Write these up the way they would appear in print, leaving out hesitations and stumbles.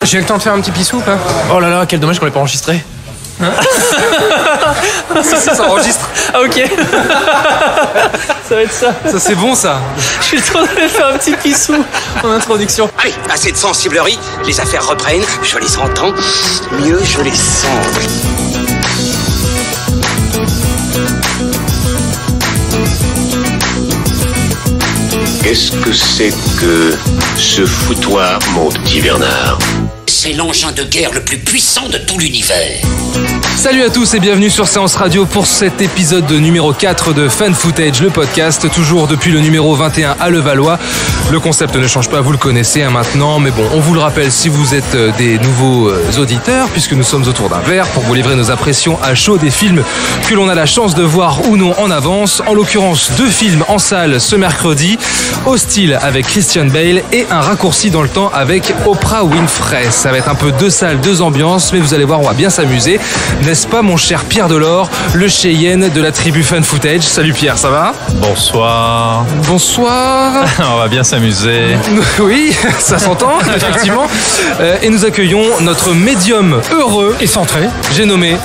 J'ai le temps de faire un petit pissou ou pas? Oh là là, quel dommage qu'on l'ait pas enregistré. Ça enregistre. Ah ok. Ça va être ça. Ça c'est bon ça. Je suis le temps de faire un petit pissou en introduction. Allez, assez de sensiblerie, les affaires reprennent, je les entends, mieux je les sens. Qu'est-ce que c'est que ce foutoir, mon petit Bernard? C'est l'engin de guerre le plus puissant de tout l'univers. Salut à tous et bienvenue sur Séance Radio pour cet épisode numéro 4 de Fan Footage, le podcast, toujours depuis le numéro 21 à Levallois. Le concept ne change pas, vous le connaissez maintenant, mais bon, on vous le rappelle si vous êtes des nouveaux auditeurs, puisque nous sommes autour d'un verre pour vous livrer nos impressions à chaud des films que l'on a la chance de voir ou non en avance. En l'occurrence, 2 films en salle ce mercredi, Hostile avec Christian Bale et Un raccourci dans le temps avec Oprah Winfrey. Ça va être un peu 2 salles, 2 ambiances, mais vous allez voir, on va bien s'amuser. N'est-ce pas mon cher Pierre Delors, le Cheyenne de la tribu Fan Footage? Salut Pierre, ça va? Bonsoir. Bonsoir. On va bien s'amuser. Oui, ça s'entend, effectivement. Et nous accueillons notre médium heureux et centré. J'ai nommé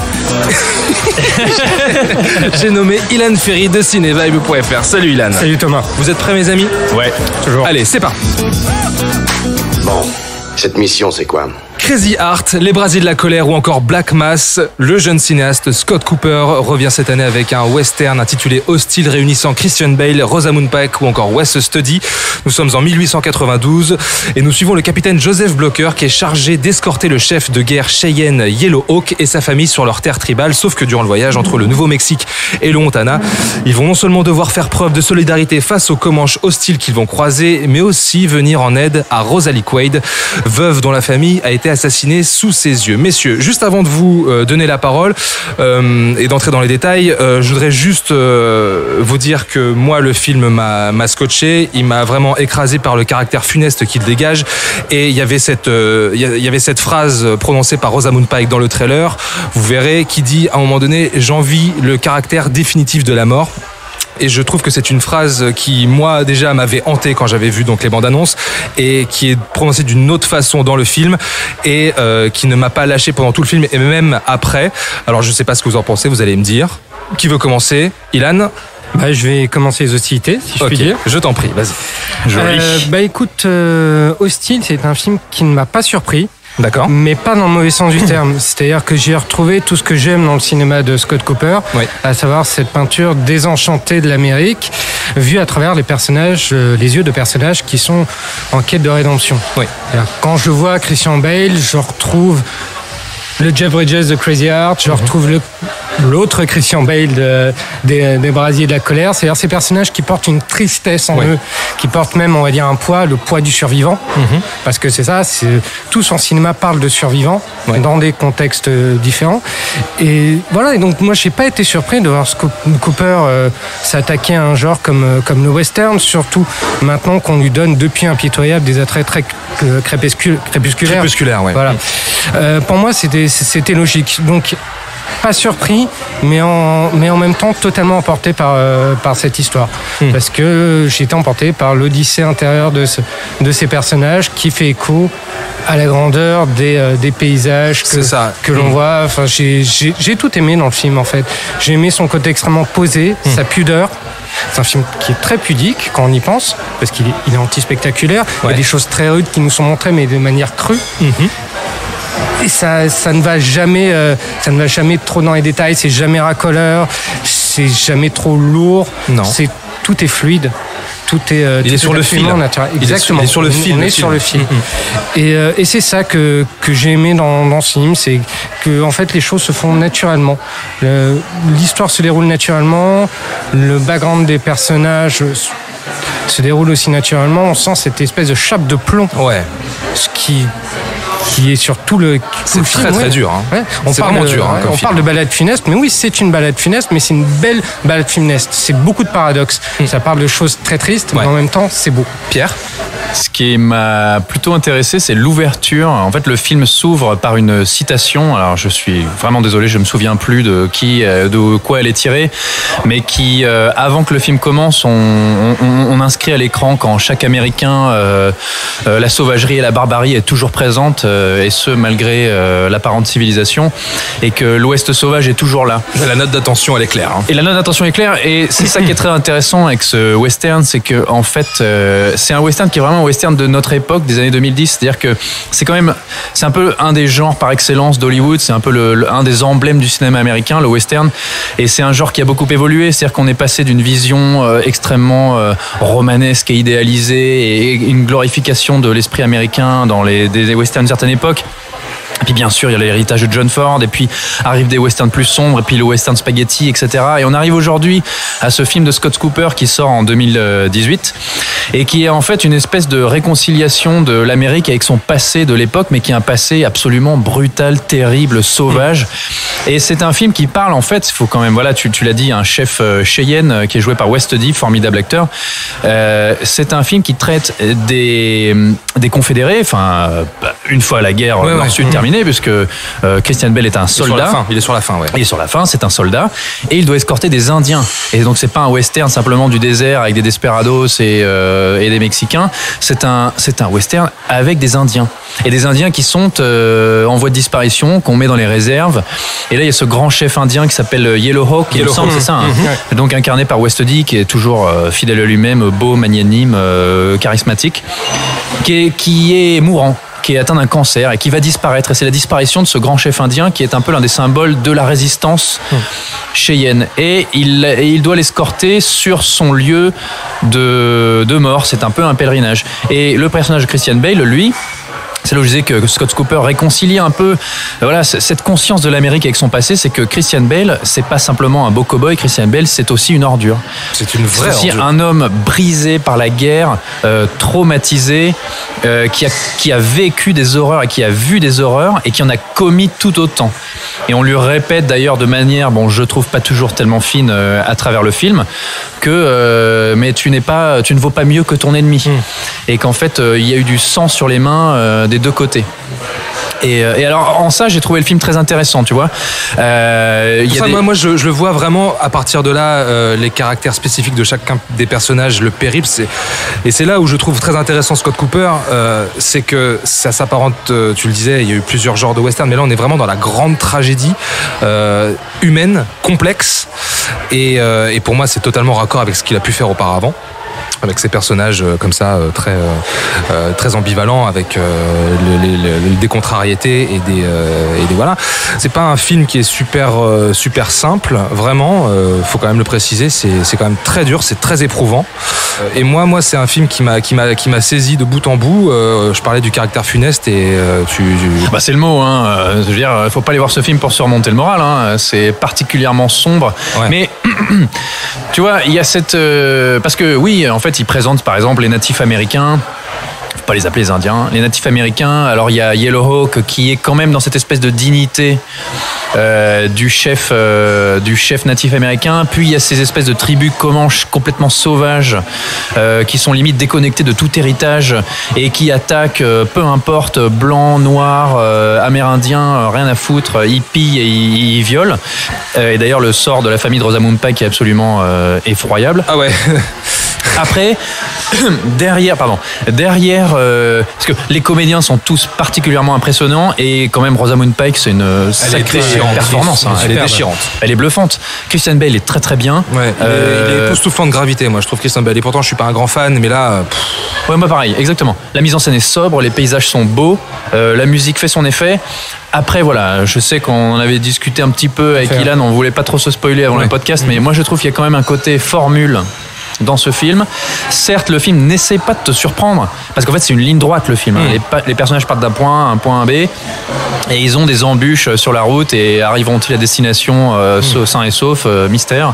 Ilan Ferry de Cinevibe.fr. Salut Ilan. Salut Thomas. Vous êtes prêts mes amis? Ouais, toujours. Allez, c'est parti. Bon, cette mission, c'est quoi? Crazy Heart, Les Brasiers de la colère ou encore Black Mass, le jeune cinéaste Scott Cooper revient cette année avec un western intitulé Hostile réunissant Christian Bale, Rosamund Pike ou encore Wes Studi. Nous sommes en 1892 et nous suivons le capitaine Joseph Blocker qui est chargé d'escorter le chef de guerre Cheyenne Yellow Hawk et sa famille sur leur terre tribale, sauf que durant le voyage entre le Nouveau-Mexique et le Montana, ils vont non seulement devoir faire preuve de solidarité face aux Comanches hostiles qu'ils vont croiser, mais aussi venir en aide à Rosalie Quaid, veuve dont la famille a été assassiné sous ses yeux. Messieurs, juste avant de vous donner la parole et d'entrer dans les détails, je voudrais juste vous dire que moi, le film m'a scotché, il m'a vraiment écrasé par le caractère funeste qu'il dégage et il y avait cette phrase prononcée par Rosamund Pike dans le trailer, vous verrez, qui dit à un moment donné « J'envie le caractère définitif de la mort ». Et je trouve que c'est une phrase qui, moi, déjà m'avait hanté quand j'avais vu donc les bandes annonces et qui est prononcée d'une autre façon dans le film et qui ne m'a pas lâché pendant tout le film et même après. Alors, je sais pas ce que vous en pensez, vous allez me dire. Qui veut commencer? Ilan? Je vais commencer les hostilités, si je puis dire. Je t'en prie, vas-y. Joli. Écoute, Hostile, c'est un film qui ne m'a pas surpris. D'accord. Mais pas dans le mauvais sens du terme. C'est-à-dire que j'ai retrouvé tout ce que j'aime dans le cinéma de Scott Cooper, oui. À savoir cette peinture désenchantée de l'Amérique, vue à travers les personnages, les yeux de personnages qui sont en quête de rédemption. Oui. Quand je vois Christian Bale, je retrouve le Jeff Bridges de Crazy Heart, je retrouve l'autre Christian Bale des Brasiers de la colère, c'est-à-dire ces personnages qui portent une tristesse en eux, qui portent même, on va dire, le poids du survivant, parce que c'est ça, tous en cinéma parlent de survivants dans des contextes différents. Et voilà, et donc moi, j'ai pas été surpris de voir Cooper s'attaquer à un genre comme le western, surtout maintenant qu'on lui donne depuis Impitoyable des attraits très crépusculaires. Crépusculaires, ouais. Voilà. Pour moi, c'était logique. Donc, pas surpris, mais en même temps totalement emporté par cette histoire. Parce que j'ai été emporté par l'odyssée intérieure de ces personnages qui fait écho à la grandeur des paysages que l'on voit. Enfin, j'ai tout aimé dans le film, en fait. J'ai aimé son côté extrêmement posé, sa pudeur. C'est un film qui est très pudique quand on y pense, parce qu'il est anti-spectaculaire. Il y a des choses très rudes qui nous sont montrées, mais de manière crue. Et ça ne va jamais trop dans les détails, c'est jamais racoleur, c'est jamais trop lourd. Non. Tout est fluide. Tout est sur le fil. Exactement. Il est sur le fil. On est sur le fil. Et c'est ça que j'ai aimé dans ce film, c'est que en fait les choses se font naturellement. L'histoire se déroule naturellement, le background des personnages se déroule aussi naturellement. On sent cette espèce de chape de plomb. Ouais. Ce qui est sur tout le film. C'est très dur. Hein. Ouais. C'est vraiment dur. On parle de balade funeste, mais oui, c'est une balade funeste, mais c'est une belle balade funeste. C'est beaucoup de paradoxes. Ça parle de choses très tristes, mais en même temps, c'est beau. Pierre? Ce qui m'a plutôt intéressé, c'est l'ouverture. En fait, le film s'ouvre par une citation. Alors, je suis vraiment désolé, je me souviens plus de quoi elle est tirée, mais qui, avant que le film commence, on inscrit à l'écran quand chaque Américain, la sauvagerie et la barbarie est toujours présente, et ce malgré l'apparente civilisation, et que l'Ouest sauvage est toujours là. La note d'attention, elle est claire. Hein. Et la note d'attention est claire, et c'est ça qui est très intéressant avec ce western, c'est que en fait, c'est un western qui est vraiment un western de notre époque, des années 2010. C'est-à-dire que c'est un peu un des genres par excellence d'Hollywood. C'est un peu un des emblèmes du cinéma américain, le western. Et c'est un genre qui a beaucoup évolué. C'est-à-dire qu'on est passé d'une vision extrêmement romanesque et idéalisée et une glorification de l'esprit américain dans des westerns d'une certaine époque. Et puis bien sûr, il y a l'héritage de John Ford, et puis arrivent des westerns plus sombres, et puis le western spaghetti, etc. Et on arrive aujourd'hui à ce film de Scott Cooper qui sort en 2018, et qui est en fait une espèce de réconciliation de l'Amérique avec son passé de l'époque, mais qui est un passé absolument brutal, terrible, sauvage. Et c'est un film qui parle, en fait, il faut quand même, voilà, tu l'as dit, un chef Cheyenne qui est joué par Wes Studi, formidable acteur. C'est un film qui traite des confédérés, enfin, une fois la guerre ensuite terminée, puisque Christian Bale est un soldat. Il est sur la fin, ouais. Il est sur la fin, c'est un soldat, et il doit escorter des Indiens. Et donc c'est pas un western simplement du désert avec des desperados et des Mexicains. C'est un western avec des Indiens. Et des Indiens qui sont en voie de disparition, qu'on met dans les réserves. Et là, il y a ce grand chef indien qui s'appelle Yellow Hawk, il me semble, c'est ça. Hein. Donc incarné par Wes Studi, qui est toujours fidèle à lui-même, beau, magnanime, charismatique, qui est mourant, qui est atteint d'un cancer et qui va disparaître. Et c'est la disparition de ce grand chef indien qui est un peu l'un des symboles de la résistance cheyenne. Et il doit l'escorter sur son lieu de mort. C'est un peu un pèlerinage. Et le personnage de Christian Bale, lui, c'est là où je disais que Scott Cooper réconcilie un peu cette conscience de l'Amérique avec son passé. C'est que Christian Bale, c'est pas simplement un beau cow-boy. Christian Bale, c'est aussi une ordure. C'est une vraie ordure. C'est aussi ordure. un homme brisé par la guerre, traumatisé, qui a vécu des horreurs et qui a vu des horreurs et qui en a commis tout autant. Et on lui répète d'ailleurs de manière, je trouve pas toujours tellement fine à travers le film, que mais tu ne vaux pas mieux que ton ennemi. Et qu'en fait, il y a eu du sang sur les mains des deux côtés. Et alors en ça j'ai trouvé le film très intéressant, tu vois. Moi je le vois vraiment à partir de là, les caractères spécifiques de chacun des personnages, le périple, et c'est là où je trouve très intéressant Scott Cooper, c'est que ça s'apparente, tu le disais, il y a eu plusieurs genres de western, mais là on est vraiment dans la grande tragédie humaine, complexe, et pour moi c'est totalement raccord avec ce qu'il a pu faire auparavant, avec ces personnages comme ça très ambivalents, avec des contrariétés et des voilà. C'est pas un film qui est super simple, vraiment. Faut quand même le préciser. C'est quand même très dur, c'est très éprouvant. Et moi c'est un film qui m'a saisi de bout en bout. Je parlais du caractère funeste et c'est le mot. Hein. Je veux dire, faut pas aller voir ce film pour se remonter le moral. Hein. C'est particulièrement sombre. Ouais. Mais tu vois, il y a cette parce que oui, en fait, il présente par exemple les natifs américains. Faut pas les appeler les Indiens. Les natifs américains. Alors il y a Yellow Hawk qui est quand même dans cette espèce de dignité du chef natif américain. Puis il y a ces espèces de tribus comanches complètement sauvages qui sont limite déconnectées de tout héritage et qui attaquent peu importe blanc, noir, amérindien, rien à foutre, hippie, et ils violent. Et d'ailleurs le sort de la famille de Rosamund Pike est absolument effroyable. Ah ouais. Après, derrière, parce que les comédiens sont tous particulièrement impressionnants et quand même Rosamund Pike, c'est une sacrée performance. Elle est déchirante. Elle est bluffante. Christian Bale est très très bien. Ouais, il est époustouflant de gravité, moi je trouve Christian Bale. Et pourtant je suis pas un grand fan, mais là. Ouais, moi pareil, exactement. La mise en scène est sobre, les paysages sont beaux, la musique fait son effet. Après voilà, je sais qu'on en avait discuté un petit peu avec Ilan, on voulait pas trop se spoiler avant le podcast, mais moi je trouve qu'il y a quand même un côté formule dans ce film. Certes, le film n'essaie pas de te surprendre, parce qu'en fait c'est une ligne droite le film. Les personnages partent d'un point A à un point B, et ils ont des embûches sur la route, et arriveront-ils à destination sains et saufs, mystère.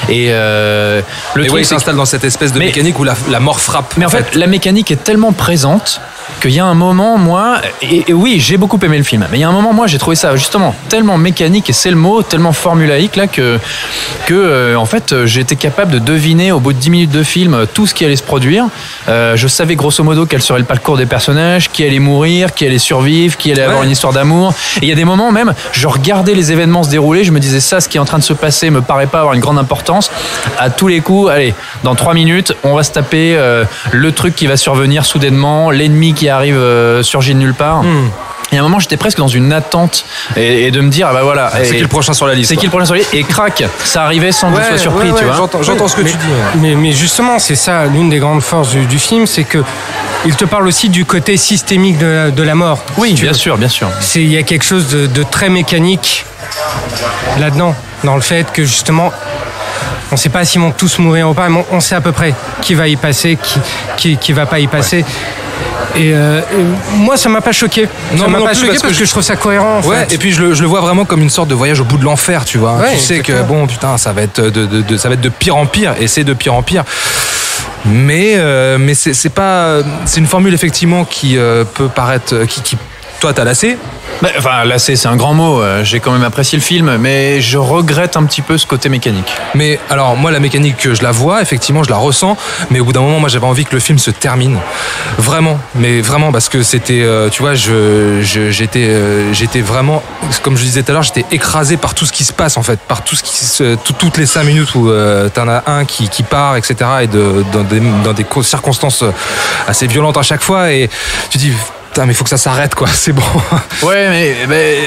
Et le truc, il s'installe dans cette espèce de mécanique où la mort frappe. Mais en fait, la mécanique est tellement présente qu'il y a un moment, moi, et oui, j'ai beaucoup aimé le film, mais il y a un moment, moi, j'ai trouvé ça justement tellement mécanique, et c'est le mot, tellement formulaïque là que en fait, j'ai été capable de deviner au bout de 10 minutes de film tout ce qui allait se produire. Je savais grosso modo quel serait le parcours des personnages, qui allait mourir, qui allait survivre, qui allait avoir une histoire d'amour. Et il y a des moments même, je regardais les événements se dérouler, je me disais ça, ce qui est en train de se passer me paraît pas avoir une grande importance. À tous les coups, allez, dans 3 minutes, on va se taper le truc qui va survenir soudainement, l'ennemi qui arrive surgit de nulle part. Et à un moment, j'étais presque dans une attente et de me dire, ah bah voilà. C'est qui le prochain sur la liste? C'est qui le prochain sur la liste? Et crac, ça arrivait sans que je sois surpris, tu vois. J'entends ce que tu dis. Mais justement, c'est ça, l'une des grandes forces du film, c'est que il te parle aussi du côté systémique de la mort. Oui, bien sûr, bien sûr. Il y a quelque chose de très mécanique là-dedans, dans le fait que justement, on ne sait pas s'ils vont tous mourir ou pas, mais on sait à peu près qui va y passer, qui va pas y passer. Et moi, ça m'a pas choqué. Ça m'a pas choqué parce que je trouve ça cohérent. En fait. Et puis je le vois vraiment comme une sorte de voyage au bout de l'enfer, tu vois. Ouais, tu sais exactement. que bon, putain, ça va être de pire en pire, et c'est de pire en pire. Mais c'est pas, c'est une formule effectivement qui peut paraître, qui toi t'as lassé. Enfin, là, c'est un grand mot. J'ai quand même apprécié le film, mais je regrette un petit peu ce côté mécanique. Mais alors, moi, la mécanique, je la vois, effectivement, je la ressens, mais au bout d'un moment, moi, j'avais envie que le film se termine. Vraiment, mais vraiment, parce que c'était, tu vois, j'étais vraiment, comme je disais tout à l'heure, j'étais écrasé par tout ce qui se passe, en fait, par tout ce qui toutes les 5 minutes où t'en as un qui part, etc., et dans des circonstances assez violentes à chaque fois, et tu dis, putain, mais il faut que ça s'arrête, quoi, c'est bon. Ouais, mais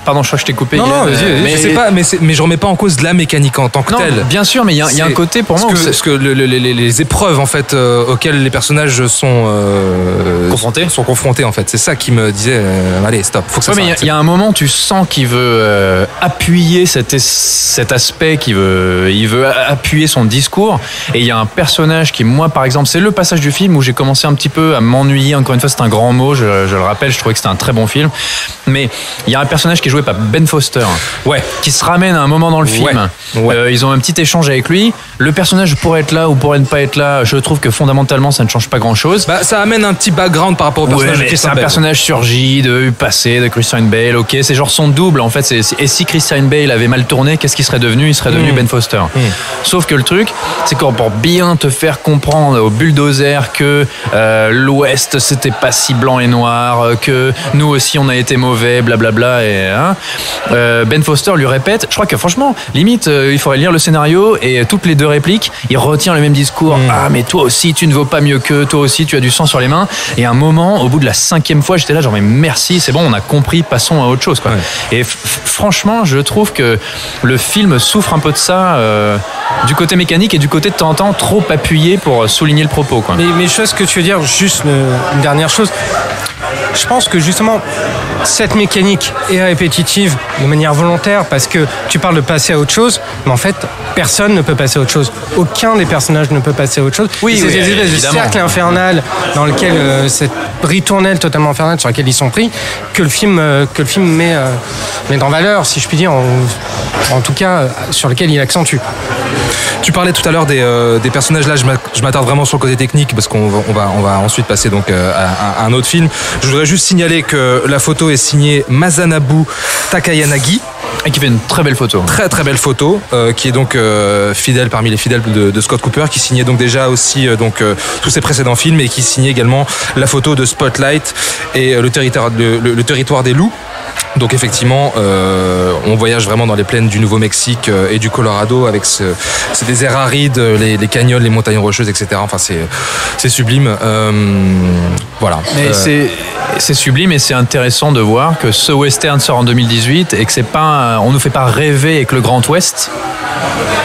pardon, je crois que je t'ai coupé. Non, je sais pas, mais je remets pas en cause la mécanique en tant que telle. Bien sûr, mais il y a un côté pour moi. Parce que les épreuves en fait auxquelles les personnages sont confrontés en fait, c'est ça qui me disait allez stop, faut que ça s'arrête. Mais il y a un moment, tu sens qu'il veut appuyer cet aspect, il veut appuyer son discours. Et il y a un personnage qui, moi par exemple, c'est le passage du film où j'ai commencé un petit peu à m'ennuyer. Encore une fois, c'est un grand mot, je le rappelle, je trouvais que c'était un très bon film. Mais il y a un personnage qui est joué par Ben Foster, qui se ramène à un moment dans le film. Ils ont un petit échange avec lui. Le personnage pourrait être là ou pourrait ne pas être là. Je trouve que fondamentalement, ça ne change pas grand-chose. Ça amène un petit background par rapport au personnage de Christian Bale. C'est un personnage surgi du passé de Christian Bale. Ok, c'est genre son double en fait. Et si Christian Bale avait mal tourné, qu'est-ce qu'il serait devenu? Il serait devenu Ben Foster. Sauf que le truc, c'est qu'on pour bien te faire comprendre au bulldozer que l'Ouest c'était pas si blanc et noir, que nous aussi on a été mauvais, blablabla. Ben Foster lui répète, je crois que franchement, limite, il faudrait lire le scénario et toutes les 2 répliques, il retient le même discours. Ah, mais toi aussi, tu ne vaux pas mieux qu'eux, toi aussi, tu as du sang sur les mains. Et à un moment, au bout de la 5e fois, j'étais là, genre, mais merci, c'est bon, on a compris, passons à autre chose, quoi. Et franchement, je trouve que le film souffre un peu de ça, du côté mécanique et du côté de temps en temps trop appuyé pour souligner le propos, quoi. Mais je sais ce que tu veux dire, juste une dernière chose. Je pense que justement, cette mécanique est répétitive de manière volontaire parce que tu parles de passer à autre chose, mais en fait, personne ne peut passer à autre chose. Aucun des personnages ne peut passer à autre chose. Oui, c'est des espèces de cercle infernal dans lequel cette ritournelle totalement infernale sur laquelle ils sont pris que le film met en valeur, si je puis dire, en tout cas sur lequel il accentue. Tu parlais tout à l'heure des personnages. Là, je m'attarde vraiment sur le côté technique parce qu'on va ensuite passer donc à un autre film. Je voudrais juste signaler que la photo est signée Masanobu Takayanagi. Et qui fait une très belle photo. Très très belle photo, qui est donc fidèle parmi les fidèles de Scott Cooper, qui signait donc déjà aussi tous ses précédents films et qui signait également la photo de Spotlight et le territoire des loups. Donc effectivement, on voyage vraiment dans les plaines du Nouveau-Mexique et du Colorado avec c'est des airs arides, les canyons, les montagnes rocheuses, etc. Enfin, c'est sublime. Voilà. Mais c'est sublime et c'est intéressant de voir que ce western sort en 2018 et que c'est pas, on nous fait pas rêver avec le Grand Ouest.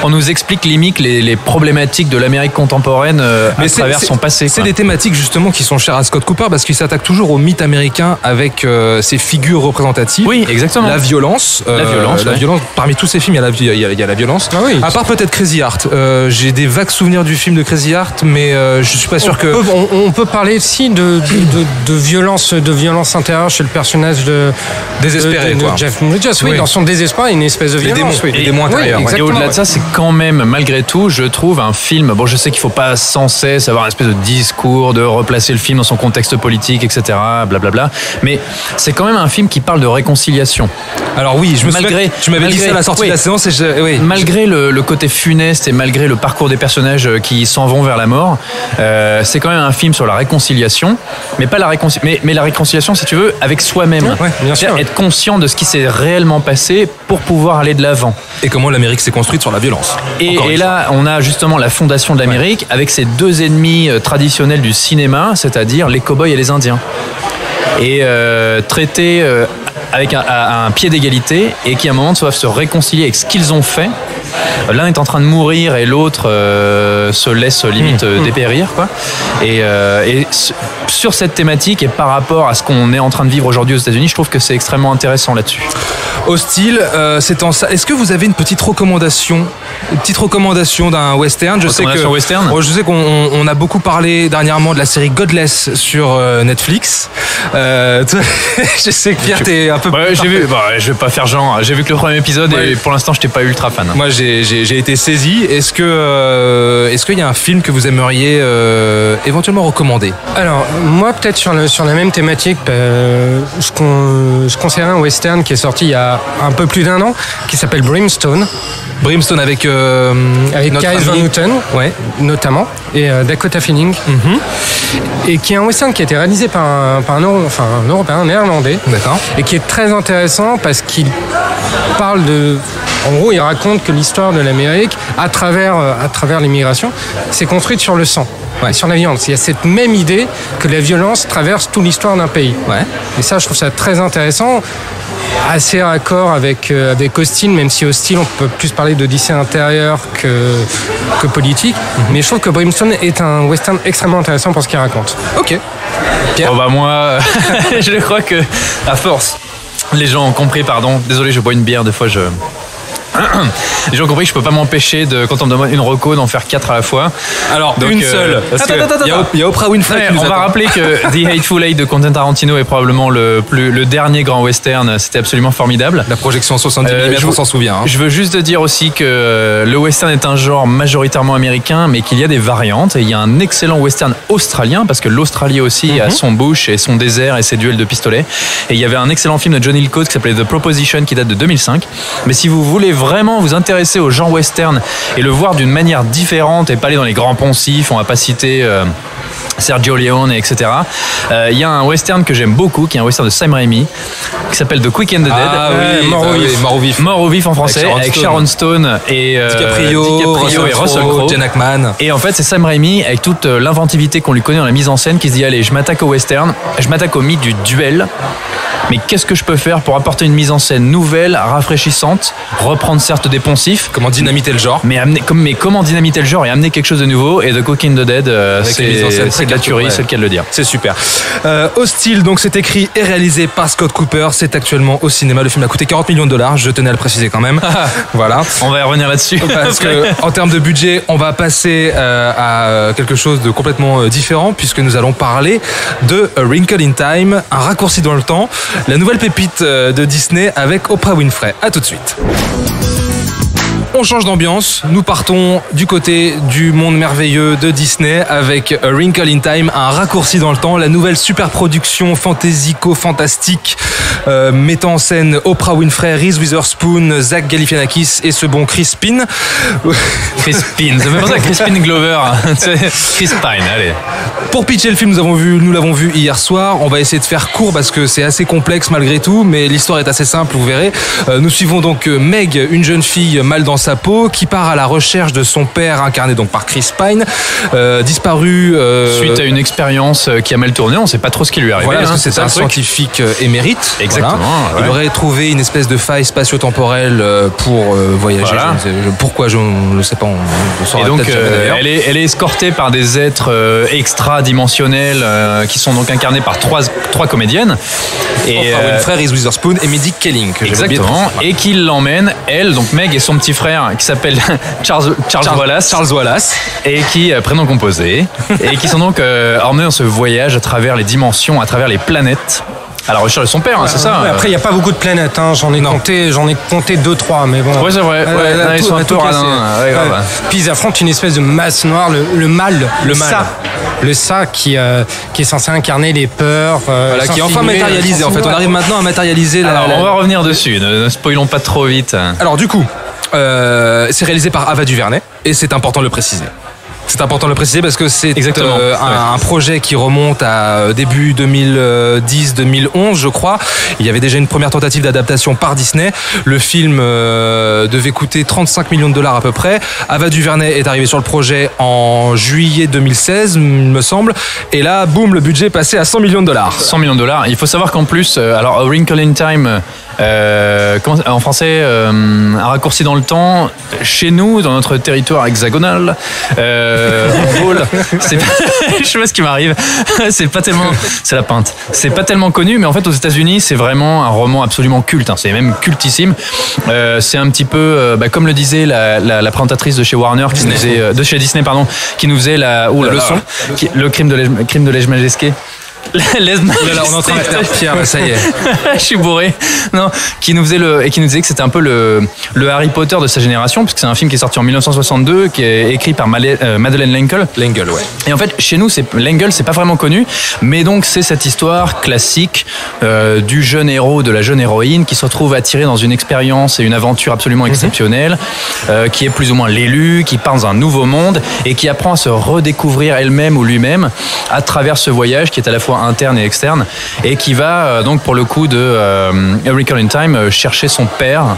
On nous explique limite les problématiques de l'Amérique contemporaine à travers son passé. C'est des thématiques justement qui sont chères à Scott Cooper parce qu'il s'attaque toujours au mythe américain avec ses figures représentatives agressive. Oui, exactement. La violence. La violence. Parmi tous ces films, il y a la violence. Ah oui. À part peut-être Crazy Heart. J'ai des vagues souvenirs du film de Crazy Heart, mais je suis pas sûr que. On peut parler aussi de violence intérieure chez le personnage de Désespéré, de quoi. Jeff Bridges. Oui, Oui. dans son désespoir, il y a une espèce de violence. Les démons intérieurs. Oui, Et au-delà de ça, c'est quand même, malgré tout, je trouve un film. Bon, je sais qu'il faut pas sans cesse avoir une espèce de discours, de replacer le film dans son contexte politique, etc. Blablabla. Mais c'est quand même un film qui parle de réconciliation. Alors oui, je me souviens, tu m'avais dit ça à la sortie de la séance et Malgré le côté funeste et malgré le parcours des personnages qui s'en vont vers la mort, c'est quand même un film sur la réconciliation, mais pas mais la réconciliation, si tu veux, avec soi-même. Ouais, bien sûr. Être conscient de ce qui s'est réellement passé pour pouvoir aller de l'avant. Et comment l'Amérique s'est construite sur la violence. Et là, on a justement la fondation de l'Amérique avec ses deux ennemis traditionnels du cinéma, c'est-à-dire les cow-boys et les Indiens. Et traités avec un pied d'égalité et qui à un moment doivent se réconcilier avec ce qu'ils ont fait. L'un est en train de mourir et l'autre se laisse limite dépérir, quoi. Et sur cette thématique et par rapport à ce qu'on est en train de vivre aujourd'hui aux États-Unis, je trouve que c'est extrêmement intéressant là-dessus. Hostile, c'est en ça. Est-ce que vous avez une petite recommandation d'un western? Je sais qu'on a beaucoup parlé dernièrement de la série Godless sur Netflix. Je sais que Pierre, t'es un peu. Ouais, j'ai vu. Je vais pas faire genre. J'ai vu que le premier épisode et pour l'instant, j'étais pas ultra fan. Moi, j'ai été saisi. Est-ce qu'il y a un film que vous aimeriez éventuellement recommander? Alors, moi, peut-être sur la même thématique, je conseillerais un western qui est sorti il y a un peu plus d'1 an, qui s'appelle Brimstone. Avec Kyle Van Houten, ouais, notamment, et Dakota Fanning, et qui est un western qui a été réalisé par un Européen, néerlandais, d'accord, et qui est très intéressant parce qu'il parle en gros, il raconte que l'histoire de l'Amérique, à travers l'immigration, s'est construite sur le sang. Ouais. Sur la violence. Il y a cette même idée que la violence traverse toute l'histoire d'un pays. Ouais. Et ça, je trouve ça très intéressant. Assez raccord avec Hostile, même si Hostile, on peut plus parler d'Odyssée intérieure que politique. Mais je trouve que Brimstone est un western extrêmement intéressant pour ce qu'il raconte. Ok. Pierre. Bon, moi, je crois que, à force, les gens ont compris, pardon. Désolé, je bois une bière, des fois je... Les gens ont compris que je peux pas m'empêcher quand on me demande une reco d'en faire 4 à la fois. Alors une seule. Il y a Oprah Winfrey qui nous attend. On va rappeler que The Hateful Eight de Quentin Tarantino est probablement le dernier grand western. C'était absolument formidable. La projection 70 mm, on s'en souvient. Hein. Je veux juste dire aussi que le western est un genre majoritairement américain, mais qu'il y a des variantes. Et il y a un excellent western australien, parce que l'Australie aussi a son bush et son désert et ses duels de pistolets. Et il y avait un excellent film de John Hillcoat qui s'appelait The Proposition, qui date de 2005. Mais si vous voulez vraiment vous intéresser au genre western et le voir d'une manière différente et pas aller dans les grands poncifs, on va pas citer Sergio Leone, etc. Il y a un western que j'aime beaucoup, qui est un western de Sam Raimi, qui s'appelle The Quick and the Dead. Ah oui, Mort au vif en français, avec Sharon Stone et DiCaprio et Russell Crowe, Jen Ackman. Et en fait, c'est Sam Raimi, avec toute l'inventivité qu'on lui connaît dans la mise en scène, qui se dit allez, je m'attaque au western, je m'attaque au mythe du duel. Mais qu'est-ce que je peux faire pour apporter une mise en scène nouvelle, rafraîchissante, reprendre certes des poncifs. Comment dynamiter le genre. Mais comment dynamiter le genre et amener quelque chose de nouveau. Et The Cook in the Dead, c'est de la tuerie, c'est le cas de le dire. C'est super. Hostile, donc c'est écrit et réalisé par Scott Cooper. C'est actuellement au cinéma. Le film a coûté $40 millions. Je tenais à le préciser quand même. Voilà. On va y revenir là-dessus. Parce que en termes de budget, on va passer à quelque chose de complètement différent, puisque nous allons parler de A Wrinkle in Time, un raccourci dans le temps. La nouvelle pépite de Disney avec Oprah Winfrey. À tout de suite. On change d'ambiance, nous partons du côté du monde merveilleux de Disney avec A Wrinkle in Time, un raccourci dans le temps, la nouvelle super production fantaisico-fantastique mettant en scène Oprah Winfrey, Reese Witherspoon, Zach Galifianakis et ce bon Chris Pine. Chris Pine, ça me fait penser à Chris Pine Glover. Chris Pine, allez. Pour pitcher le film, nous l'avons vu hier soir. On va essayer de faire court parce que c'est assez complexe malgré tout, mais l'histoire est assez simple, vous verrez. Nous suivons donc Meg, une jeune fille mal dans sa peau, qui part à la recherche de son père, incarné donc par Chris Pine, disparu suite à une expérience qui a mal tourné. On ne sait pas trop ce qui lui est arrivé. Voilà, parce que c'est un scientifique émérite. Exactement. Voilà. Il aurait trouvé une espèce de faille spatio-temporelle pour voyager. Voilà. Pourquoi je ne le sais pas. On saura et donc, peut-être jamais, d'ailleurs. elle est escortée par des êtres extra-dimensionnels qui sont donc incarnés par trois comédiennes. Et Oprah Winfrey, Reese Witherspoon et Mindy Kaling. Exactement. Et qui l'emmène, elle, donc Meg et son petit frère qui s'appelle Charles Wallace. Et qui, prénom composé, et qui sont donc emmenés dans ce voyage à travers les dimensions, à travers les planètes. À la recherche de son père, c'est ça. Après, il n'y a pas beaucoup de planètes. J'en ai compté 2-3, mais bon. Oui, c'est vrai. Ils sont un peu radins. Puis ils affrontent une espèce de masse noire, le mal. Le ça qui est censé incarner les peurs. Qui est enfin matérialisé. En fait, on arrive maintenant à matérialiser. On va revenir dessus. Ne spoilons pas trop vite. Alors du coup, c'est réalisé par Ava DuVernay et c'est important de le préciser. C'est important de le préciser parce que c'est un projet qui remonte à début 2010-2011, je crois. Il y avait déjà une première tentative d'adaptation par Disney. Le film devait coûter 35 millions de dollars à peu près. Ava DuVernay est arrivée sur le projet en juillet 2016, il me semble. Et là, boum, le budget est passé à 100 millions de dollars. 100 millions de dollars. Il faut savoir qu'en plus, alors A Wrinkle in Time, en français, un raccourci dans le temps, chez nous, dans notre territoire hexagonal, en Gaule, c'est pas, je sais pas ce qui m'arrive, c'est la pinte, c'est pas tellement connu, mais en fait aux États-Unis c'est vraiment un roman absolument culte, c'est même cultissime. C'est un petit peu comme le disait la présentatrice de chez Warner, de chez Disney pardon, qui nous faisait la leçon, le crime de lèse-majesté. On est en train de faire Pierre, ça y est. Je suis bourré. Non, qui nous disait que c'était un peu le Harry Potter de sa génération, puisque c'est un film qui est sorti en 1962, qui est écrit par Madeleine L'Engle. L'Engle, ouais. Et en fait, chez nous, L'Engle, c'est pas vraiment connu, mais donc c'est cette histoire classique du jeune héros, de la jeune héroïne, qui se retrouve attirée dans une expérience et une aventure absolument exceptionnelle, qui est plus ou moins l'élu, qui part dans un nouveau monde et qui apprend à se redécouvrir elle-même ou lui-même à travers ce voyage qui est à la fois interne et externe, et qui va donc pour le coup de A Wrinkle in Time chercher son père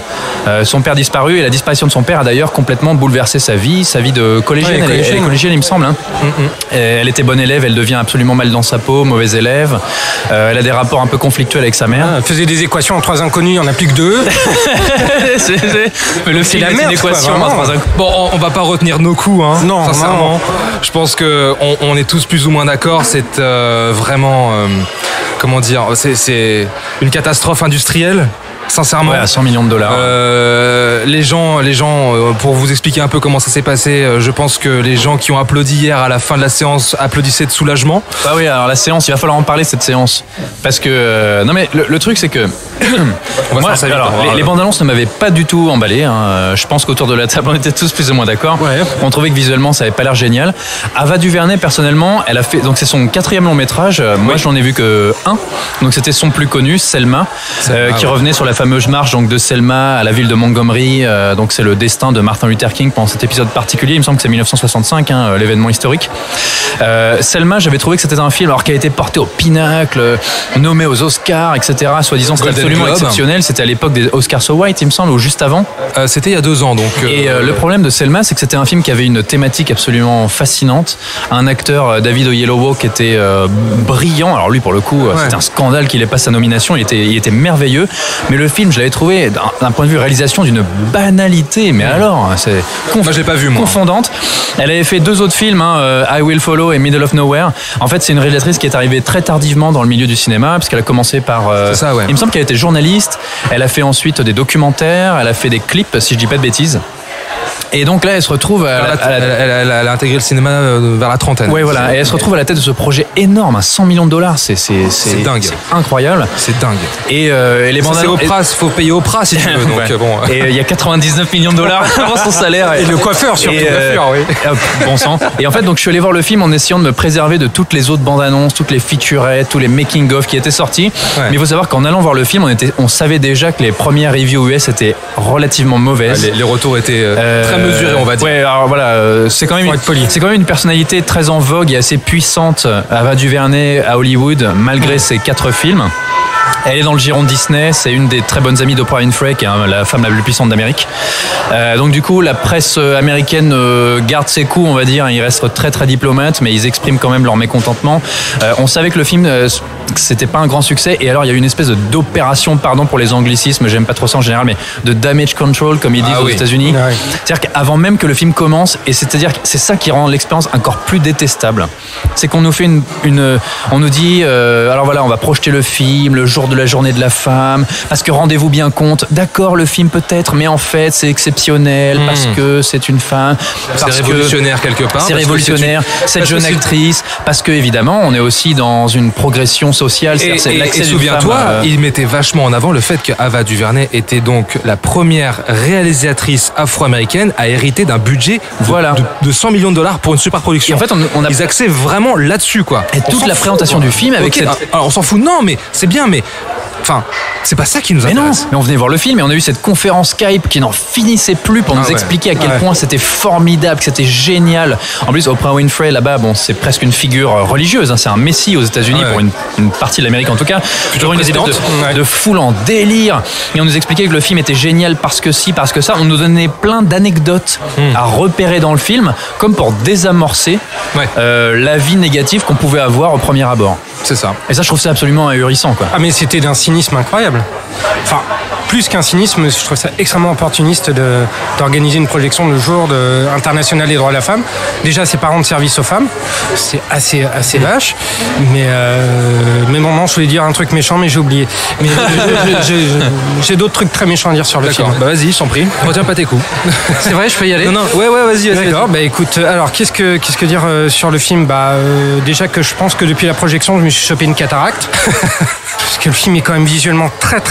disparu, et la disparition de son père a d'ailleurs complètement bouleversé sa vie de collégienne. Elle est collégienne, il me semble. Elle était bonne élève, elle devient absolument mal dans sa peau, mauvaise élève. Elle a des rapports un peu conflictuels avec sa mère. Elle faisait des équations en 3 inconnus, il n'y en a plus que 2. Mais le film est une équation en 3 inconnus. Bon, on va pas retenir nos coups, non, sincèrement. Je pense que on est tous plus ou moins d'accord. C'est vraiment comment dire, c'est une catastrophe industrielle. Sincèrement. Ouais, à 100 millions de dollars. Les gens, pour vous expliquer un peu comment ça s'est passé, je pense que les gens qui ont applaudi hier à la fin de la séance applaudissaient de soulagement. Ah oui, alors la séance, il va falloir en parler cette séance. Parce que, non mais le truc c'est que, les bandes annonces ne m'avaient pas du tout emballé. Je pense qu'autour de la table, on était tous plus ou moins d'accord. Ouais. On trouvait que visuellement, ça avait pas l'air génial. Ava DuVernay, personnellement, elle a fait, donc c'est son 4e long métrage. Moi, je n'en ai vu que 1. Donc c'était son plus connu, Selma, qui revenait sur la fameuse marche donc de Selma à la ville de Montgomery. Donc c'est le destin de Martin Luther King pendant cet épisode particulier. Il me semble que c'est 1965, l'événement historique. Selma, j'avais trouvé que c'était un film alors qui a été porté au pinacle, nommé aux Oscars, etc. Soi-disant c'était absolument exceptionnel. C'était à l'époque des Oscars So White, il me semble, ou juste avant. C'était il y a 2 ans donc. Et le problème de Selma, c'est que c'était un film qui avait une thématique absolument fascinante. Un acteur, David Oyelowo, qui était brillant. Alors lui, pour le coup, c'était un scandale qu'il ait pas sa nomination. Il était merveilleux. Mais le film, je l'avais trouvé d'un point de vue réalisation d'une banalité, mais alors c'est je l'ai pas vu, moi. Confondante. Elle avait fait 2 autres films, I Will Follow et Middle of Nowhere. En fait, c'est une réalisatrice qui est arrivée très tardivement dans le milieu du cinéma, parce qu'elle a commencé par il me semble qu'elle était journaliste, elle a fait ensuite des documentaires, elle a fait des clips, si je dis pas de bêtises. Et donc là, elle se retrouve elle a intégré le cinéma vers la trentaine. Oui, voilà. Et elle se retrouve à la tête de ce projet énorme à 100 millions de dollars. C'est dingue. C'est incroyable. C'est dingue. Et les bandes annonces. Faut payer Oprah si tu veux. Donc, bon. Et il y a 99 millions de dollars avant son salaire. Et le coiffeur surtout. Bon sang. Et en fait, donc je suis allé voir le film en essayant de me préserver de toutes les autres bandes annonces, toutes les featurettes, tous les making of qui étaient sortis. Ouais. Mais il faut savoir qu'en allant voir le film, on savait déjà que les premières reviews US étaient relativement mauvaises. Les retours étaient très mesuré, on va dire. Ouais, alors voilà, c'est quand même une personnalité très en vogue et assez puissante, Ava DuVernay à Hollywood, malgré ses 4 films. Elle est dans le giron de Disney, c'est une des très bonnes amies d'Oprah Winfrey, qui est la femme la plus puissante d'Amérique. Donc du coup, la presse américaine garde ses coups, on va dire. Ils restent très très diplomates, mais ils expriment quand même leur mécontentement. On savait que le film, c'était pas un grand succès, et alors il y a eu une espèce d'opération, pardon pour les anglicismes, j'aime pas trop ça en général, mais de damage control, comme ils disent aux États-Unis. Ouais. C'est-à-dire qu'avant même que le film commence, et c'est-à-dire que c'est ça qui rend l'expérience encore plus détestable. C'est qu'on nous fait on nous dit, alors voilà, on va projeter le film le jour de la journée de la femme, parce que rendez-vous bien compte, d'accord, le film peut-être, mais en fait c'est exceptionnel parce que c'est une femme, C'est révolutionnaire quelque part. c'est révolutionnaire, cette jeune actrice, parce que évidemment on est aussi dans une progression sociale, c'est-à-dire c'est l'accès Et d'une souviens-toi, femme, il mettait vachement en avant le fait que Ava DuVernay était donc la première réalisatrice afro-américaine à hériter d'un budget de 100 millions de dollars pour une super production. Et en fait, on a ils axaient vraiment là-dessus, quoi. Et toute la présentation du film avec cette... Alors on s'en fout, non, mais c'est bien, mais enfin, c'est pas ça qui nous Mais non, intéresse. mais on venait voir le film et on a eu cette conférence Skype qui n'en finissait plus pour nous expliquer à quel point c'était formidable, que c'était génial. En plus, Oprah Winfrey là-bas, bon, c'est presque une figure religieuse, hein, c'est un messie aux États-Unis pour une partie de l'Amérique en tout cas. Toujours une espèce de foule en délire. Et on nous expliquait que le film était génial parce que si, parce que ça. On nous donnait plein d'anecdotes à repérer dans le film, comme pour désamorcer la vie négative qu'on pouvait avoir au premier abord. C'est ça. Et ça, je trouve ça absolument ahurissant, quoi. Ah, mais c'était d'un cynisme incroyable. Enfin, plus qu'un cynisme, je trouve ça extrêmement opportuniste d'organiser une projection le jour international des droits de la femme. Déjà, c'est pas rendre service aux femmes. C'est assez vache. Mais bon, non, je voulais dire un truc méchant, mais j'ai oublié. Mais j'ai d'autres trucs très méchants à dire sur le film. D'accord, bah vas-y, je t'en prie. Retiens pas tes coups. C'est vrai, je peux y aller? Non, ouais, vas-y. D'accord, bah écoute, alors qu'est-ce que dire sur le film? Déjà que je pense que depuis la projection, je me suis chopé une cataracte. Parce que le film est quand même visuellement très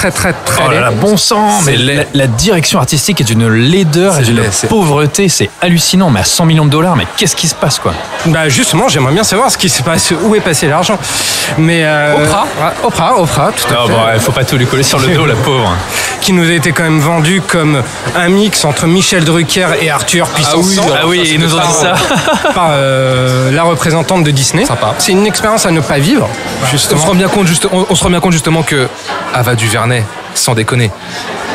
Oh là là, bon sang, mais la direction artistique est d'une laideur et d'une pauvreté, c'est hallucinant, mais à 100 millions de dollars, mais qu'est-ce qui se passe, quoi? Bah justement, j'aimerais bien savoir ce qui se passe, où est passé l'argent. Mais Oprah, tout à fait. Bon, faut pas tout lui coller sur le dos, la pauvre. Qui nous a été quand même vendu comme un mix entre Michel Drucker et Arthur puissance 100. Ah oui, ils nous ont dit ça. Par la représentante de Disney. Sympa. C'est une expérience à ne pas vivre, justement. On se rend bien compte justement que Ava DuVernay, sans déconner,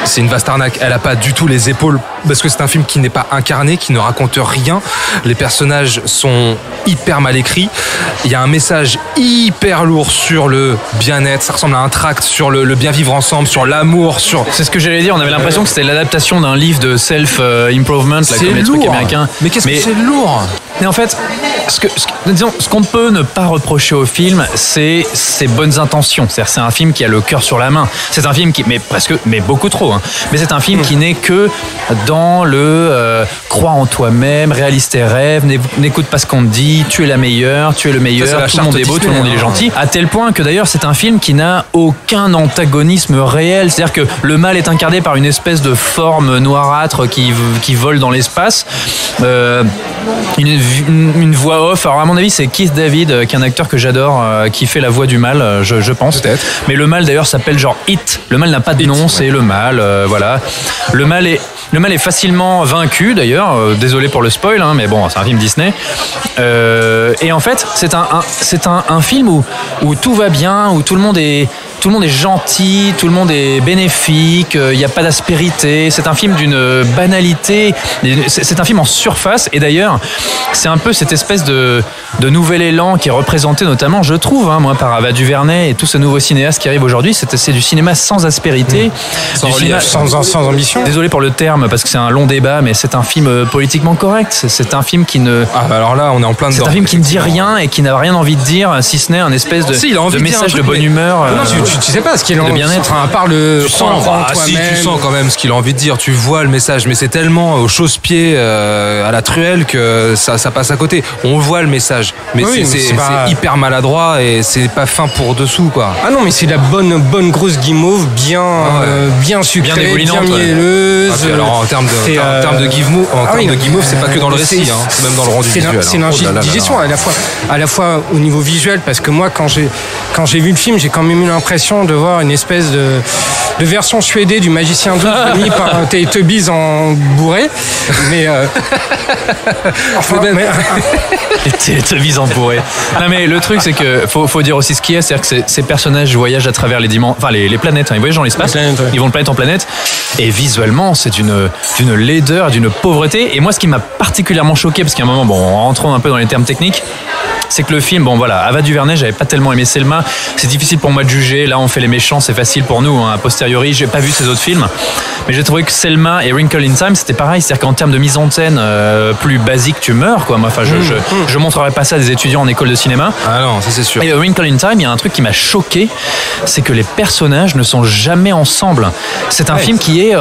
c'est une vaste arnaque. Elle a pas du tout les épaules, parce que c'est un film qui n'est pas incarné, qui ne raconte rien. Les personnages sont hyper mal écrits. Il y a un message hyper lourd sur le bien-être. Ça ressemble à un tract sur le bien vivre ensemble, sur l'amour, sur... C'est ce que j'allais dire. On avait l'impression que c'était l'adaptation d'un livre de self-improvement, comme les trucs américains. Mais qu'est-ce que c'est lourd? Mais en fait, ce qu'on peut ne pas reprocher au film, c'est ses bonnes intentions. C'est-à-dire, c'est un film qui a le cœur sur la main. C'est un film mais beaucoup trop. Hein. Mais c'est un film qui n'est que dans le crois en toi-même, réalise tes rêves, n'écoute pas ce qu'on te dit, tu es la meilleure, tu es le meilleur, tout le monde est beau, tout le monde est gentil. À tel point que d'ailleurs, c'est un film qui n'a aucun antagonisme réel. C'est-à-dire que le mal est incarné par une espèce de forme noirâtre qui vole dans l'espace. Une voix off. Alors à mon avis, c'est Keith David, qui est un acteur que j'adore, qui fait la voix du mal, je pense. Peut-être. Mais le mal d'ailleurs s'appelle genre It. Le mal n'a pas de nom, c'est le mal. Voilà. Le mal est facilement vaincu d'ailleurs. Désolé pour le spoil, hein, mais bon, c'est un film Disney. Et en fait, c'est un film où tout va bien, où tout le monde est gentil, tout le monde est bénéfique, il n'y a pas d'aspérité. C'est un film d'une banalité, c'est un film en surface. Et d'ailleurs, c'est un peu cette espèce de nouvel élan qui est représenté notamment, je trouve, hein, moi, par Ava DuVernay et tous ces nouveaux cinéastes qui arrivent aujourd'hui. C'est du cinéma sans aspérité, sans ambition. Désolé pour le terme, parce que c'est un long débat, mais c'est un film politiquement correct. C'est un film qui ne... Ah bah alors là, on est en plein dedans. C'est un film qui ne dit rien et qui n'a rien envie de dire, si ce n'est un espèce de message de bonne humeur. Non, tu sais pas ce qu'il a de bien-être. Enfin, à part le Tu sens, tu sens quand même ce qu'il a envie de dire. Tu vois le message, mais c'est tellement au chausse-pied, à la truelle, que ça passe à côté. On voit le message, mais c'est hyper maladroit et c'est pas fin pour dessous, quoi. Ah non, mais c'est la bonne grosse guimauve, bien sucrée, bien mielleuse. Ah, alors en termes de guimauve, c'est pas que dans le récit, hein, c'est même dans le rendu visuel. C'est une indigestion à la fois au niveau visuel, parce que moi, quand j'ai vu le film, j'ai quand même eu l'impression de voir une espèce de version suédée du Magicien d'Oz mis par un Teletubbies en bourré. Mais enfin, Les Teletubbies en bourré. Non mais le truc c'est que faut dire aussi ce qu'il y a, c'est-à-dire que ces personnages voyagent à travers les planètes, hein, ils voyagent dans l'espace, ils vont de planète en planète, et visuellement c'est d'une laideur, d'une pauvreté. Et moi ce qui m'a particulièrement choqué, parce qu'à un moment, bon, rentrons un peu dans les termes techniques, c'est que le film, bon voilà, Ava DuVernay, j'avais pas tellement aimé Selma, c'est difficile pour moi de juger, là on fait les méchants, c'est facile pour nous, hein, a posteriori, j'ai pas vu ces autres films, mais j'ai trouvé que Selma et Wrinkle in Time c'était pareil, c'est-à-dire qu'en termes de mise en scène plus basique, tu meurs quoi. Moi, enfin, je montrerai pas ça à des étudiants en école de cinéma. Ah non, ça c'est sûr. Et Wrinkle in Time, il y a un truc qui m'a choqué, c'est que les personnages ne sont jamais ensemble. C'est un film qui est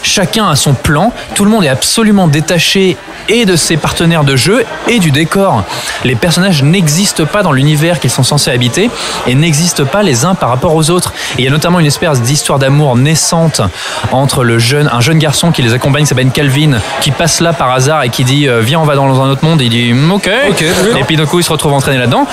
chacun a son plan, tout le monde est absolument détaché et de ses partenaires de jeu et du décor. Les personnages n'existent pas dans l'univers qu'ils sont censés habiter et n'existent pas les uns par rapport aux autres. Et il y a notamment une espèce d'histoire d'amour naissante entre un jeune garçon qui les accompagne, qui s'appelle Calvin, qui passe là par hasard et qui dit viens on va dans un autre monde, et il dit ok. Et puis d'un coup il se retrouve entraîné là-dedans.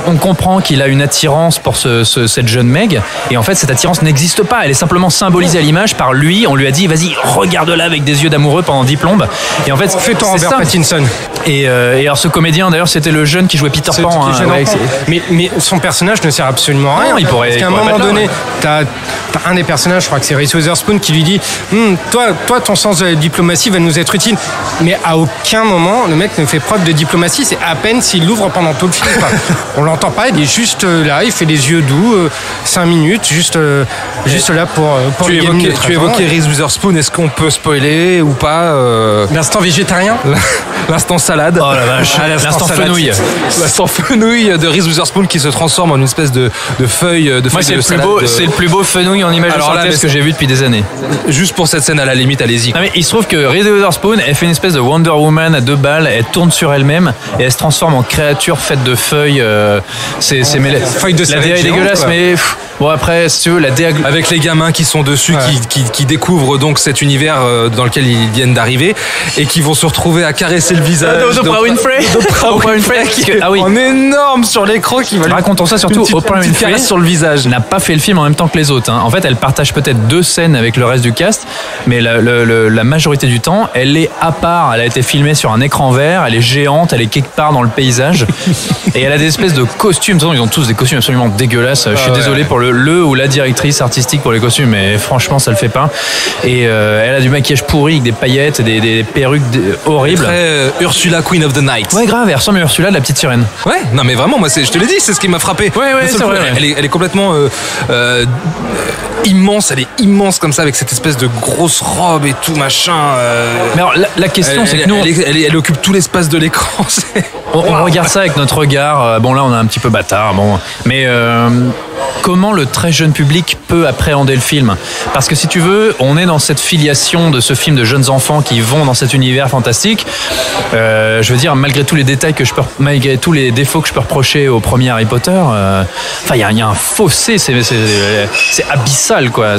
On comprend qu'il a une attirance pour cette jeune Meg, et en fait cette attirance n'existe pas, elle est simplement symbolisée à l'image par lui. On lui a dit vas-y regarde-la avec des yeux d'amoureux pendant 10 plombes, et en fait fais-toi Robert Pattinson. Et alors ce comédien d'ailleurs c'était le jeune qui jouait Peter Pan, mais son personnage ne sert absolument à rien. Non, parce qu'à un moment donné t'as un des personnages, je crois que c'est Reese Witherspoon, qui lui dit toi ton sens de la diplomatie va nous être utile, mais à aucun moment le mec ne fait preuve de diplomatie, c'est à peine s'il l'ouvre pendant tout le film. On l'entend pas, il est juste là, il fait des yeux doux 5 minutes, juste là pour tu évoquais Reese Witherspoon, est-ce qu'on peut spoiler ou pas l'instant végétarien, l'instant salade, oh la vache, l'instant fenouil, l'instant fenouil de Reese Witherspoon qui se transforme en une espèce de feuille de moi feuille c'est le plus beau fenouil en image de synthèse que j'ai vu depuis des années. Juste pour cette scène, à la limite, allez-y. Non mais il se trouve que Reese Witherspoon, elle fait une espèce de Wonder Woman à 2 balles, elle tourne sur elle-même et elle se transforme en créature faite de feuilles. Feuilles de la DA est dégueulasse, quoi. Mais bon après si tu veux la DA avec les gamins qui sont dessus, qui découvrent donc cet univers dans lequel ils viennent d'arriver et qui vont se retrouver à caresser le visage d'Oprah Winfrey. Ah oui, en énorme sur l'écran qui va. Racontons ça surtout. Oprah Winfrey sur le visage n'a pas fait le film en même temps que les autres, hein. En fait elle partage peut-être 2 scènes avec le reste du cast, mais la majorité du temps elle est à part, elle a été filmée sur un écran vert, elle est géante, elle est quelque part dans le paysage et elle a des espèces de costumes, ils ont tous des costumes absolument dégueulasses. Je suis désolé pour le ou la directrice artistique pour les costumes, mais franchement ça le fait pas. Et elle a du maquillage pourri avec des paillettes, des perruques horribles. Très Ursula Queen of the Night. Ouais grave, elle ressemble à Ursula de la petite sirène. Ouais, non mais vraiment, moi je te l'ai dit, c'est ce qui m'a frappé. Ouais c'est vrai. Elle est complètement immense, elle est immense comme ça avec cette espèce de grosse robe et tout machin. Mais alors la question c'est que nous elle occupe tout l'espace de l'écran. On regarde ça avec notre regard. Bon là on est un petit peu bâtard, bon, mais comment le très jeune public peut appréhender le film? Parce que si tu veux, on est dans cette filiation de ce film de jeunes enfants qui vont dans cet univers fantastique. Je veux dire, malgré tous les défauts que je peux reprocher au premier Harry Potter, enfin il y a un fossé, c'est abyssal quoi.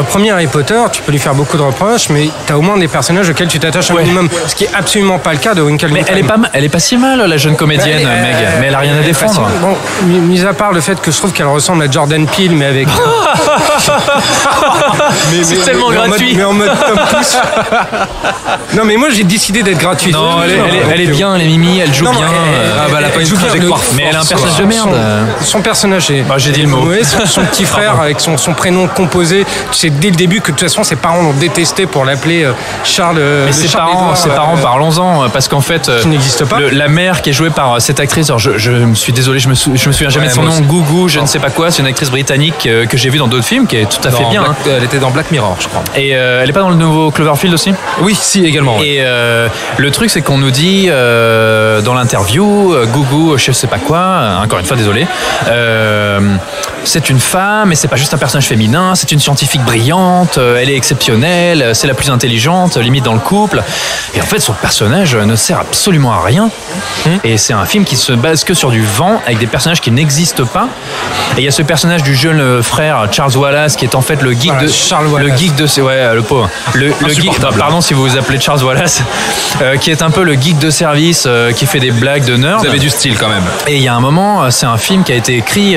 Premier Harry Potter, tu peux lui faire beaucoup de reproches, mais t'as au moins des personnages auxquels tu t'attaches un minimum, ce qui est absolument pas le cas de Wrinkle in Time. Elle est pas si mal la jeune comédienne, Meg, mais elle a rien à défendre. Bon, mis à part le fait que je trouve qu'elle ressemble à Jordan Peele, mais avec. C'est tellement gratuit. Mais en mode Tom Pouce. Non, mais moi j'ai décidé d'être gratuite. Non, elle est bien, elle est mimi, elle joue bien. Elle a pas une trajectoire, mais elle a un personnage de merde. Son personnage est. J'ai dit le mot. Son petit frère avec son prénom composé. Tu sais dès le début que de toute façon ses parents l'ont détesté pour l'appeler Charles. Mais ses parents, parlons-en, parce qu'en fait, qui n'existe pas. La mère qui est jouée par cette actrice, alors je me suis désolé, je me souviens jamais de son nom, Gougou, je ne sais pas quoi, c'est une actrice britannique que j'ai vue dans d'autres films, qui est tout à fait bien. Elle était dans Black Mirror, je crois. Et elle est pas dans le nouveau Cloverfield aussi? Oui, si, également. Et le truc, c'est qu'on nous dit dans l'interview, Gougou, je sais pas quoi, encore une fois, désolé, c'est une femme, mais c'est pas juste un personnage féminin, c'est une scientifique brillante, elle est exceptionnelle, c'est la plus intelligente, limite dans le couple. Et en fait, son personnage ne sert absolument à rien. Et c'est un film qui se base que sur du vent, avec des personnages qui n'existent pas. Et il y a ce personnage du jeune frère Charles Wallace qui est en fait le geek Voilà, de Charles Wallace. le geek de ouais le pauvre le geek, pardon si vous vous appelez Charles Wallace, qui est un peu le geek de service, qui fait des blagues de nerd. Vous avez du style quand même. Et il y a un moment, c'est un film qui a été écrit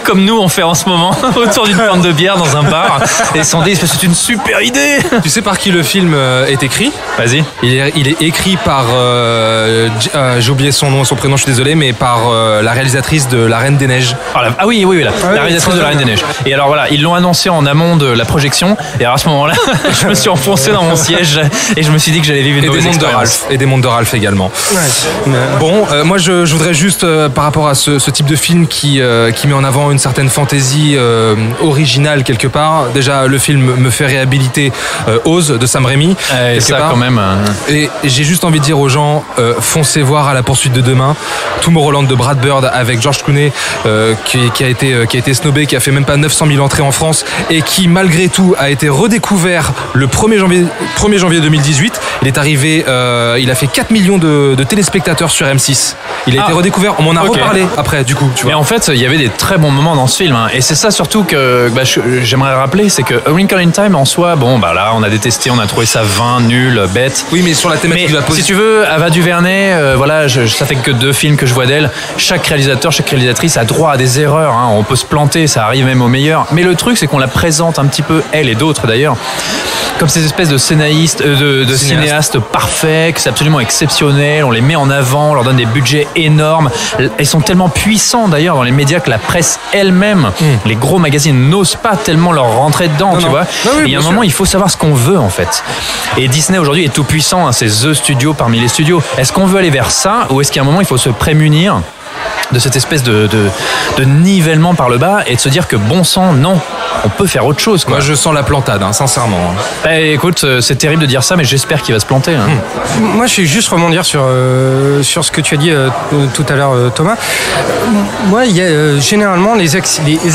comme nous on fait en ce moment autour d'une pinte de bière dans un bar, et ils se sont dit c'est une super idée. Tu sais par qui le film est écrit? Vas-y. Il est écrit par j'ai oublié son nom, son prénom, je suis désolé, mais par la réalisatrice de La Reine des Neiges. Ah oui, la réalisatrice de La Reine des Neiges. Et alors voilà, ils l'ont annoncé en amont de la projection, et alors à ce moment-là, je me suis enfoncé dans mon siège et je me suis dit que j'allais vivre une mauvaise expérience. Et des mondes de Ralph également. Bon, moi je voudrais juste par rapport à ce type de film qui met en avant une certaine fantaisie originale quelque part. Déjà, le film me fait réhabiliter Oz de Sam Raimi. Et ça part. Quand même. Et j'ai juste envie de dire aux gens, foncez voir À la poursuite de demain. Tomorrowland de Brad Bird avec George Clooney, qui a été snobé, qui a fait même pas 900 000 entrées en France et qui malgré tout a été redécouvert le 1er janvier 2018. Il est arrivé, il a fait 4 millions de téléspectateurs sur M6. Il a été redécouvert, on m'en a reparlé après du coup. Tu vois. Et en fait, il y avait des très bons moments dans ce film, hein. Et c'est ça surtout que j'aimerais rappeler, c'est que A Wrinkle in Time en soi, bon bah là on a détesté, on a trouvé ça vain, nul, bête. Oui, mais sur la thématique de la pause. Si tu veux, Ava DuVernay, voilà, ça fait que 2 films que je vois d'elle. Chaque réalisateur, chaque réalisatrice a droit à des erreurs, hein. On peut se planter, ça arrive même au meilleur. Mais le truc, c'est qu'on la présente un petit peu, elle et d'autres d'ailleurs, comme ces espèces de cinéastes parfaits, que c'est absolument exceptionnel. On les met en avant, on leur donne des budgets énormes. Elles sont tellement puissants d'ailleurs dans les médias que la presse elle-même, les gros magazines n'osent pas tellement leur rentrer dedans, tu vois. Et il y a un moment, il faut savoir ce qu'on veut en fait. Et Disney aujourd'hui est tout puissant, hein, c'est The Studio parmi les studios. Est-ce qu'on veut aller vers ça, ou est-ce qu'à un moment il faut se prémunir de cette espèce de nivellement par le bas et de se dire que bon sang, non, on peut faire autre chose, quoi. Moi je sens la plantade, hein, sincèrement. Écoute, c'est terrible de dire ça, mais j'espère qu'il va se planter. Hein. Moi je vais juste rebondir sur ce que tu as dit tout à l'heure, Thomas. Moi il y a généralement les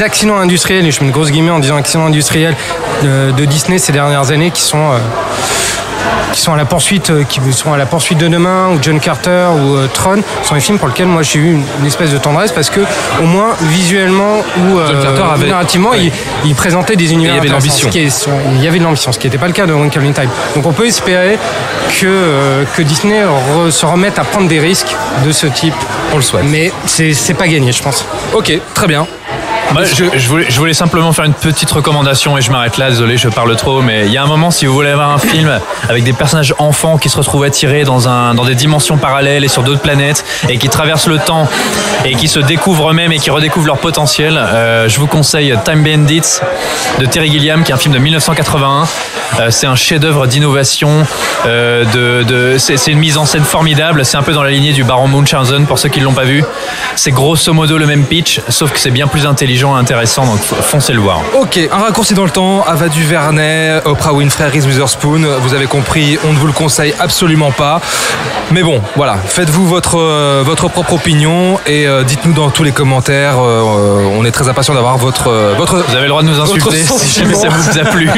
accidents industriels, et je mets une grosse guillemets en disant accidents industriels de Disney ces dernières années qui sont à la poursuite de demain, ou John Carter ou Tron, sont des films pour lesquels moi j'ai eu une espèce de tendresse, parce que au moins visuellement ou narrativement il présentait des univers. Il y avait de l'ambition. Il y avait de l'ambition, ce qui n'était pas le cas de Wrinkle in Time. Donc on peut espérer que Disney se remette à prendre des risques de ce type. On le souhaite. Mais c'est pas gagné, je pense. Ok, très bien. Je voulais simplement faire une petite recommandation, et je m'arrête là, désolé, je parle trop, mais il y a un moment, si vous voulez avoir un film avec des personnages enfants qui se retrouvent attirés dans des dimensions parallèles et sur d'autres planètes, et qui traversent le temps et qui se découvrent eux-mêmes et qui redécouvrent leur potentiel, je vous conseille Time Bandits de Terry Gilliam, qui est un film de 1981. C'est un chef-d'œuvre d'innovation, c'est une mise en scène formidable. C'est un peu dans la lignée du Baron Munchausen pour ceux qui ne l'ont pas vu. C'est grosso modo le même pitch, sauf que c'est bien plus intelligent et intéressant, donc foncez le voir. Ok, un raccourci dans le temps, Ava DuVernay, Oprah Winfrey, Reese Witherspoon, vous avez compris, on ne vous le conseille absolument pas. Mais bon, voilà, faites-vous votre propre opinion, et dites-nous dans tous les commentaires, on est très impatient d'avoir votre... Vous avez le droit de nous insulter si jamais ça vous a plu.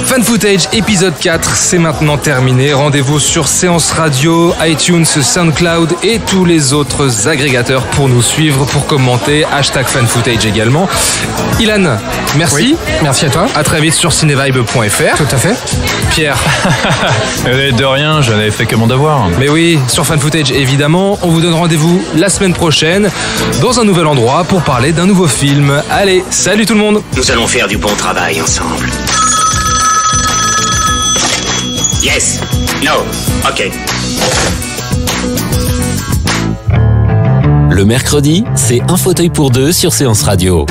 Fan Footage épisode 4, c'est maintenant terminé. Rendez-vous sur Séance Radio, iTunes, SoundCloud et tous les autres agrégateurs pour nous suivre, pour commenter. #Fan Footage également. Ilan, merci. Oui, merci à toi. À très vite sur cinevibe.fr. Tout à fait. Pierre. De rien, je n'avais fait que mon devoir. Mais oui, sur Fan Footage évidemment. On vous donne rendez-vous la semaine prochaine dans un nouvel endroit pour parler d'un nouveau film. Allez, salut tout le monde. Nous allons faire du bon travail ensemble. Yes. No. OK. Le mercredi, c'est un fauteuil pour deux sur Séance Radio.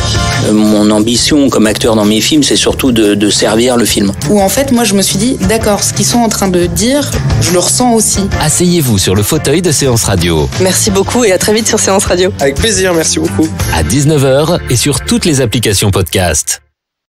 Mon ambition comme acteur dans mes films, c'est surtout de servir le film. Où en fait, moi je me suis dit, d'accord, ce qu'ils sont en train de dire, je le ressens aussi. Asseyez-vous sur le fauteuil de Séance Radio. Merci beaucoup et à très vite sur Séance Radio. Avec plaisir, merci beaucoup. À 19h et sur toutes les applications podcast.